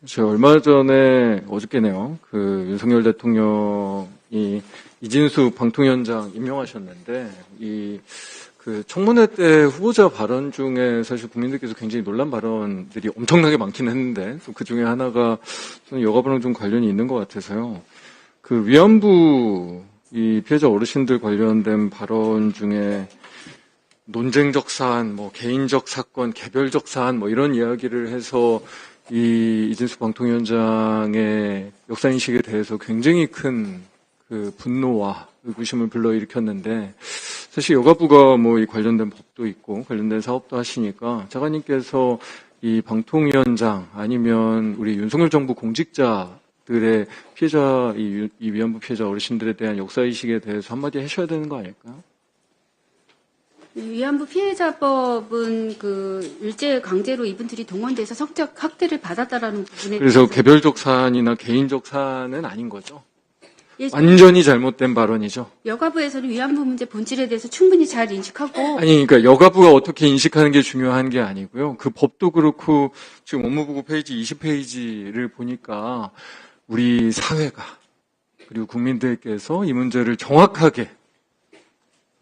제가 얼마 전에, 어저께네요. 윤석열 대통령이 이진수 방통위원장 임명하셨는데, 청문회 때 후보자 발언 중에 사실 국민들께서 굉장히 놀란 발언들이 엄청나게 많긴 했는데, 그 중에 하나가 저는 여가부랑 좀 관련이 있는 것 같아서요. 위안부 이 피해자 어르신들 관련된 발언 중에 논쟁적 사안, 개인적 사건, 개별적 사안, 이런 이야기를 해서 이진수 방통위원장의 역사인식에 대해서 굉장히 큰 분노와 의구심을 불러일으켰는데, 사실 여가부가 이 관련된 법도 있고, 관련된 사업도 하시니까, 차관님께서 이 방통위원장 아니면 우리 윤석열 정부 공직자들의 피해자, 이 위안부 피해자 어르신들에 대한 역사인식에 대해서 한마디 하셔야 되는 거 아닐까요? 위안부 피해자법은 일제 강제로 이분들이 동원돼서 성적 학대를 받았다라는 부분에 그래서 개별적 사안이나 개인적 사안은 아닌 거죠? 예, 완전히 잘못된 발언이죠? 여가부에서는 위안부 문제 본질에 대해서 충분히 잘 인식하고 그러니까 여가부가 어떻게 인식하는 게 중요한 게 아니고요. 그 법도 그렇고 지금 업무보고 페이지 20페이지를 보니까 우리 사회가 그리고 국민들께서 이 문제를 정확하게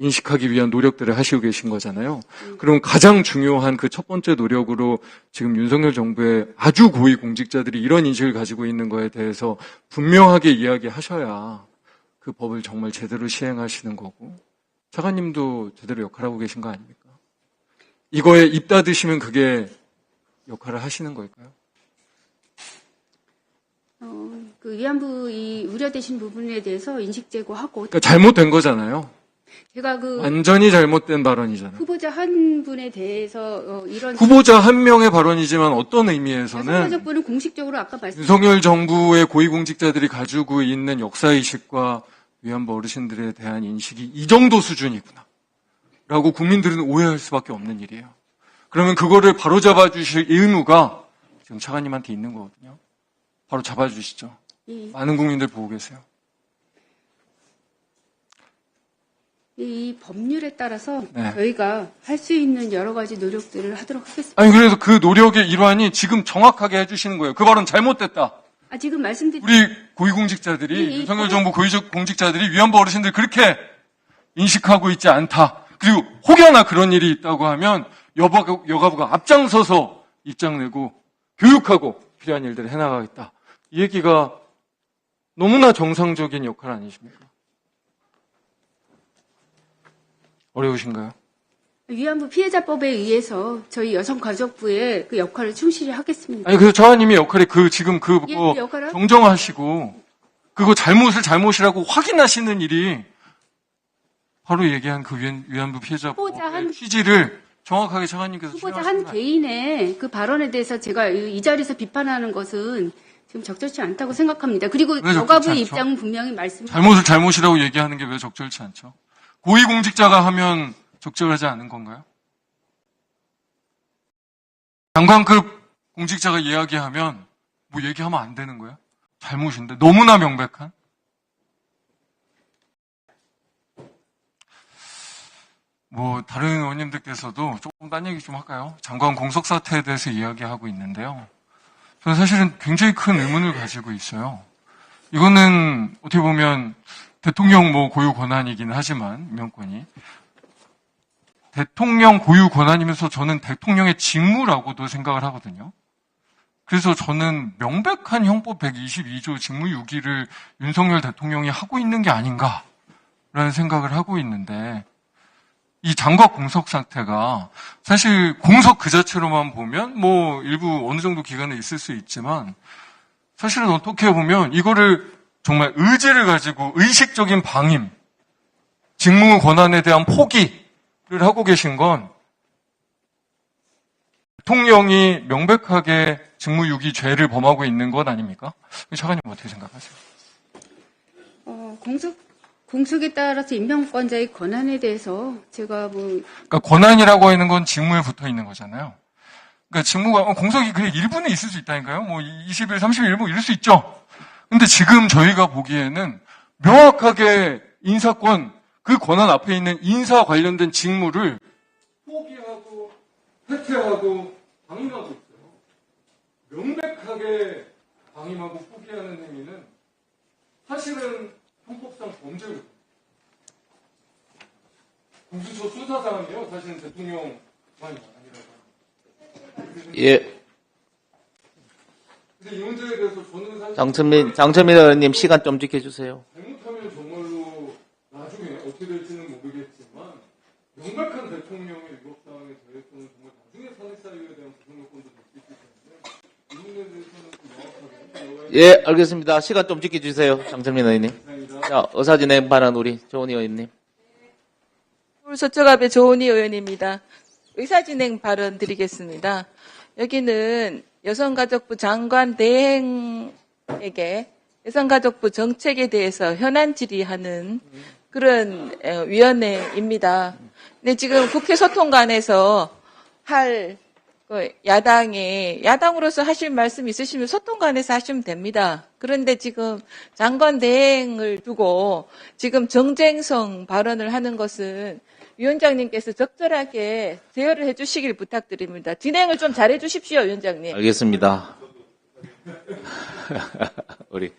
인식하기 위한 노력들을 하시고 계신 거잖아요. 그럼 가장 중요한 그 첫 번째 노력으로 지금 윤석열 정부의 아주 고위 공직자들이 이런 인식을 가지고 있는 거에 대해서 분명하게 이야기하셔야 그 법을 정말 제대로 시행하시는 거고, 차관님도 제대로 역할하고 계신 거 아닙니까? 이거에 입 닫으시면 그게 역할을 하시는 걸까요? 위안부 이 우려되신 부분에 대해서 인식 제고하고, 그러니까 잘못된 거잖아요. 제가 완전히 잘못된 발언이잖아요. 후보자 한 분에 대해서 이런 후보자 한 명의 발언이지만 어떤 의미에서는 여성가족부는 공식적으로 아까 말씀 윤석열 정부의 고위공직자들이 가지고 있는 역사의식과 위안부 어르신들에 대한 인식이 이 정도 수준이구나 라고 국민들은 오해할 수밖에 없는 일이에요. 그러면 그거를 바로 잡아주실 의무가 지금 차관님한테 있는 거거든요. 바로 잡아주시죠. 많은 국민들 보고 계세요. 이 법률에 따라서 네. 저희가 할 수 있는 여러 가지 노력들을 하도록 하겠습니다. 그래서 그 노력의 일환이 지금 정확하게 해주시는 거예요. 그 발언 잘못됐다. 지금 말씀드린 우리 고위공직자들이, 윤석열 정부 고위공직자들이 위안부 어르신들 그렇게 인식하고 있지 않다. 그리고 혹여나 그런 일이 있다고 하면 여가부가 앞장서서 입장 내고 교육하고 필요한 일들을 해나가겠다. 이 얘기가 너무나 정상적인 역할 아니십니까? 어려우신가요? 위안부 피해자법에 의해서 저희 여성가족부의 그 역할을 충실히 하겠습니다. 그래서 차관님의 역할이 지금 역할을 정정하시고 그거 잘못이라고 확인하시는 일이 바로 얘기한 위안부 피해자법의 취지를 정확하게 차관님께서 후보자 한 개인의 그 발언에 대해서 제가 이 자리에서 비판하는 것은 지금 적절치 않다고 생각합니다. 그리고 여가부의 입장은 분명히 잘못을 잘못이라고 얘기하는 게 왜 적절치 않죠? 고위공직자가 하면 적절하지 않은 건가요? 장관급 공직자가 이야기하면 얘기하면 안 되는 거예요? 잘못인데 너무나 명백한? 다른 의원님들께서도 조금 딴 얘기 좀 할까요? 장관 공석 사태에 대해서 이야기하고 있는데요. 저는 사실은 굉장히 큰 의문을 가지고 있어요. 이거는 어떻게 보면 대통령 고유 권한이긴 하지만, 임명권이. 대통령 고유 권한이면서 저는 대통령의 직무라고도 생각을 하거든요. 그래서 저는 명백한 형법 122조 직무유기를 윤석열 대통령이 하고 있는 게 아닌가라는 생각을 하고 있는데, 이 장관 공석 사태가 사실 공석 그 자체로만 보면 일부 어느 정도 기간에 있을 수 있지만, 사실은 어떻게 보면 이거를 정말 의지를 가지고 의식적인 방임, 직무 권한에 대한 포기를 하고 계신 건 대통령이 명백하게 직무유기 죄를 범하고 있는 것 아닙니까? 차관님 어떻게 생각하세요? 공석에 따라서 임명권자의 권한에 대해서 제가 그러니까 권한이라고 하는 건 직무에 붙어 있는 거잖아요. 그러니까 직무가 공석이 그냥 일부는 있을 수 있다니까요. 20일, 30일 이럴 수 있죠. 근데 지금 저희가 보기에는 명확하게 인사권, 그 권한 앞에 있는 인사 관련된 직무를 포기하고, 해체하고, 방임하고 있어요. 명백하게 방임하고 포기하는 행위는 사실은 헌법상 범죄거든요. 공수처 수사 사항이요. 사실은 대통령만이 아니라서. 예. 근데 이 문제에 대해서 저는 사실 장천민 의원님 시간 좀 지켜주세요. 잘못하면 정말로 나중에 어떻게 될지는 모르겠지만 명백한 대통령의 위법 사항에 대해서는 정말 나중에 사내사유에 대한 구성 요건도 될 수 있기 때문에 이 부분에 대해서는 좀 명확하게 예, 알겠습니다. 시간 좀 지켜주세요. 장천민 의원님. 자, 의사진행 발언 우리 조은희 의원님. 서울 서초갑의 조은희 의원입니다. 의사진행 발언 드리겠습니다. 여기는 여성가족부 장관 대행에게 여성가족부 정책에 대해서 현안 질의하는 그런 위원회입니다. 근데 지금 국회 소통관에서 야당으로서 하실 말씀 있으시면 소통관에서 하시면 됩니다. 그런데 지금 장관 대행을 두고 지금 정쟁성 발언을 하는 것은 위원장님께서 적절하게 제어를 해주시길 부탁드립니다. 진행을 좀 잘해 주십시오, 위원장님. 알겠습니다. 우리